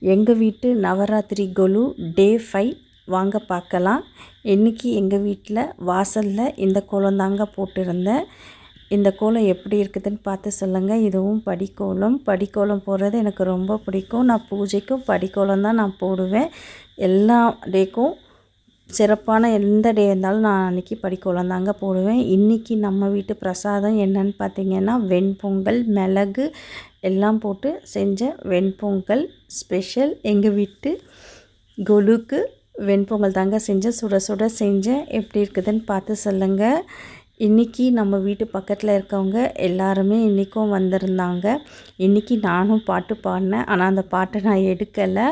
எங்கள் வீட்டு நவராத்திரி கொலு டே 5 வாங்க பார்க்கலாம். இன்றைக்கி எங்கள் வீட்டில் வாசலில் இந்த கோலம் தாங்க போட்டிருந்தேன். இந்த கோலம் எப்படி இருக்குதுன்னு பார்த்து சொல்லுங்கள். இதுவும் படிக்கோலம் போடுறது எனக்கு ரொம்ப பிடிக்கும். நான் பூஜைக்கும் படிக்கோலம் தான் நான் போடுவேன். எல்லா டேக்கும் சிறப்பான எந்த டே இருந்தாலும் நான் அன்றைக்கி படிக்கோலம் தாங்க போடுவேன். இன்றைக்கி நம்ம வீட்டு பிரசாதம் என்னன்னு பார்த்திங்கன்னா வெண்பொங்கல், மிளகு எல்லாம் போட்டு செஞ்ச வெண்பொங்கல் ஸ்பெஷல். எங்கள் வீட்டு கொலுக்கு வெண்பொங்கல் தாங்க செஞ்சேன், சுட சுட செஞ்சேன். எப்படி இருக்குதுன்னு பார்த்து சொல்லுங்கள். இன்றைக்கி நம்ம வீட்டு பக்கத்தில் இருக்கவங்க எல்லாருமே இன்றைக்கும் வந்திருந்தாங்க. இன்றைக்கி நானும் பாட்டு பாடினேன், ஆனால் அந்த பாட்டை நான் எடுக்கலை.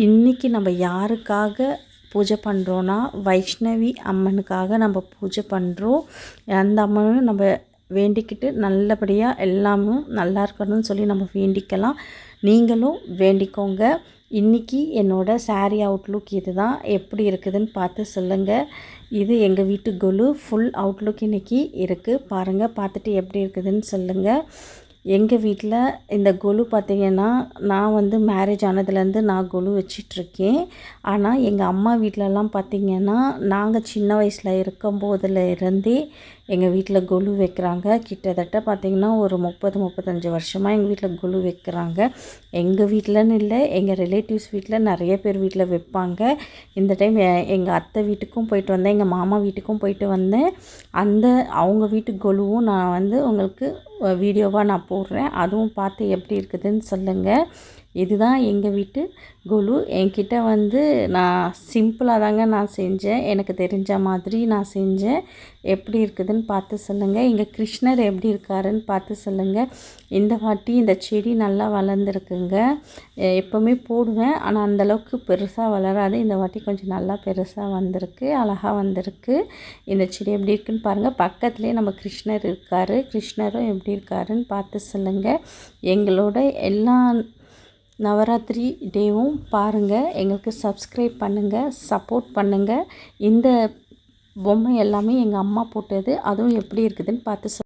இன்றைக்கி நம்ம யாருக்காக பூஜை பண்ணுறோன்னா வைஷ்ணவி அம்மனுக்காக நம்ம பூஜை பண்ணுறோம். அந்த அம்மனும் நம்ம வேண்டிக்கிட்டு நல்லபடியாக எல்லாமும் நல்லா இருக்கணும்னு சொல்லி நம்ம வேண்டிக்கலாம். நீங்களும் வேண்டிக்கோங்க. இன்றைக்கி என்னோடய சாரீ அவுட்லுக் இது தான். எப்படி இருக்குதுன்னு பார்த்து சொல்லுங்கள். இது எங்கள் வீட்டு கொலு ஃபுல் அவுட்லுக் இன்றைக்கி இருக்குது. பாருங்கள், பார்த்துட்டு எப்படி இருக்குதுன்னு சொல்லுங்கள். எங்கள் வீட்டில் இந்த கொலு பார்த்திங்கன்னா நான் மேரேஜ் ஆனதுலேருந்து நான் கொலு வச்சிட்ருக்கேன். ஆனால் எங்கள் அம்மா வீட்டிலலாம் பார்த்திங்கன்னா நாங்கள் சின்ன வயசில் இருக்கும்போதில் இருந்தே எங்கள் வீட்டில் கொலு வைக்கிறாங்க. கிட்டத்தட்ட பார்த்திங்கன்னா ஒரு 30-35 வருஷமாக எங்கள் வீட்டில் கொலு வைக்கிறாங்க. எங்கள் வீட்டிலன்னு இல்லை, எங்கள் ரிலேட்டிவ்ஸ் வீட்டில் நிறைய பேர் வீட்டில் வைப்பாங்க. இந்த டைம் எங்கள் அத்தை வீட்டுக்கும் போயிட்டு வந்தேன், எங்கள் மாமா வீட்டுக்கும் போயிட்டு வந்தேன். அவங்க வீட்டு கொலுவும் நான் உங்களுக்கு வீடியோவாக நான் போடுறேன். அதுவும் பார்த்து எப்படி இருக்குதுன்னு சொல்லுங்கள். இதுதான் எங்கள் வீட்டு கொலு. என்கிட்ட நான் சிம்பிளாக தாங்க நான் செஞ்சேன், எனக்கு தெரிஞ்ச மாதிரி நான் செஞ்சேன். எப்படி இருக்குதுன்னு பார்த்து சொல்லுங்கள். எங்கள் கிருஷ்ணர் எப்படி இருக்காருன்னு பார்த்து சொல்லுங்கள். இந்த வாட்டி இந்த செடி நல்லா வளர்ந்துருக்குங்க. எப்போவுமே போடுவேன், ஆனால் அந்தளவுக்கு பெருசாக வளராது. இந்த வாட்டி கொஞ்சம் நல்லா பெருசாக வந்திருக்கு, அழகாக வந்திருக்கு. இந்த செடி எப்படி இருக்குன்னு பாருங்கள். பக்கத்துலேயே நம்ம கிருஷ்ணர் இருக்கார். கிருஷ்ணரும் எப்படி இருக்காருன்னு பார்த்து சொல்லுங்கள். எங்களோட எல்லா நவராத்திரி டேவும் பாருங்கள். எங்களுக்கு சப்ஸ்கிரைப் பண்ணுங்கள், சப்போர்ட் பண்ணுங்கள். இந்த பொம்மை எல்லாமே எங்கள் அம்மா போட்டது. அதுவும் எப்படி இருக்குதுன்னு பார்த்து